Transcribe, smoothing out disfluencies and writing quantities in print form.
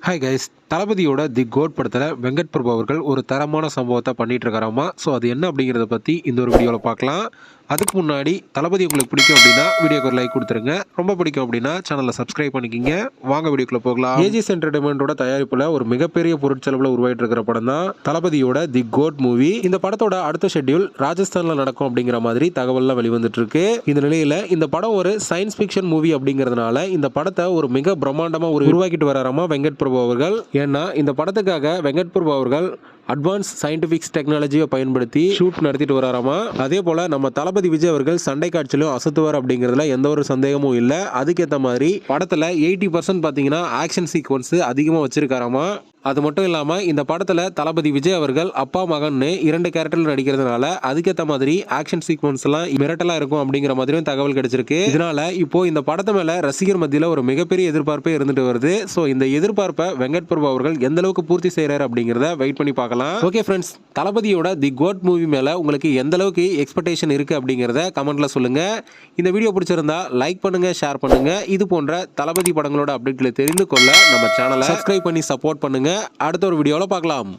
Hi guys, தளபதியோட தி code படத்தில் வெங்கட் பிரபு அவர்கள் ஒரு தரமான சம்பவத்தை பண்ணிட்டு இருக்காராமா. ஸோ அது என்ன அப்படிங்கிறத பற்றி இந்த ஒரு வீடியோவில் பார்க்கலாம். அதுக்கு முன்னாடி தளபதி உங்களுக்கு பிடிக்கும் அப்படின்னா வீடியோக்கு ஒரு லைக் கொடுத்துருங்க. ரொம்ப பிடிக்கும் அப்படின்னா சேனலை சப்ஸ்கிரைப் பண்ணிக்கிங்க. வாங்க வீடியோக்குள்ள போகலாம். ஏஜிஎஸ் என்டர்டைன்மெண்டோட தயாரிப்பில் ஒரு மிகப்பெரிய பொருட்செலவில் உருவாயிட்டு இருக்கிற படம் தான் தளபதியோட தி கோட் மூவி. இந்த படத்தோட அடுத்த ஷெட்யூல் ராஜஸ்தானில் நடக்கும் அப்படிங்கிற மாதிரி தகவல்லாம் வெளிவந்துட்டு இருக்கு. இந்த நிலையில் இந்த படம் ஒரு சயின்ஸ் ஃபிக்ஷன் மூவி அப்படிங்கிறதுனால இந்த படத்தை ஒரு மிக பிரம்மாண்டமாக உருவாக்கிட்டு வராராமா வெங்கட் பிரபு அவர்கள். ஏன்னா இந்த படத்துக்காக வெங்கட் பிரபு அவர்கள் அட்வான்ஸ் சயின்டிபிக்ஸ் டெக்னாலஜியை பயன்படுத்தி ஷூட் நடத்திட்டு வராராமா. அதே போல நம்ம தளபதி விஜய் அவர்கள் சண்டை காட்சியிலும் அசத்துவார் அப்படிங்கிறதுல எந்த ஒரு சந்தேகமும் இல்லை. அதுக்கேற்ற மாதிரி படத்தில் 80% பார்த்தீங்கன்னா ஆக்ஷன் சீக்வன்ஸ் அதிகமாக வச்சிருக்காராமா. அது மட்டும் இல்லாமல் இந்த படத்தில் தளபதி விஜய் அவர்கள் அப்பா மகன்னு 2 கேரக்டர்ல நடிக்கிறதுனால அதுக்கேற்ற மாதிரி ஆக்ஷன் சீக்வன்ஸ் எல்லாம் மிரட்டலாக இருக்கும் அப்படிங்கிற மாதிரியும் தகவல் கிடைச்சிருக்கு. இதனால இப்போ இந்த படத்தை மேல ரசிகர் மத்தியில் ஒரு மிகப்பெரிய எதிர்பார்ப்பே இருந்துட்டு வருது. ஸோ இந்த எதிர்பார்ப்பை வெங்கட் பிரபு அவர்கள் எந்த அளவுக்கு பூர்த்தி செய்யறாரு அப்படிங்கிறத வெயிட் பண்ணி பார்க்கலாம். ஓகே ஃப்ரெண்ட்ஸ், தளபதியோட தி கோட் மூவி மேல உங்களுக்கு எந்த அளவுக்கு எக்ஸ்பெக்டேஷன் இருக்கு அப்படிங்கிறத கமெண்ட்ல சொல்லுங்க. இந்த வீடியோ பிடிச்சிருந்தா லைக் பண்ணுங்க, ஷேர் பண்ணுங்க. இது போன்ற தளபதி படங்களோட அப்டேட்களை தெரிந்து கொள்ள நம்ம சேனலை சப்ஸ்கிரைப் பண்ணி சப்போர்ட் பண்ணுங்க. அடுத்த ஒரு வீடியோவில் பார்க்கலாம்.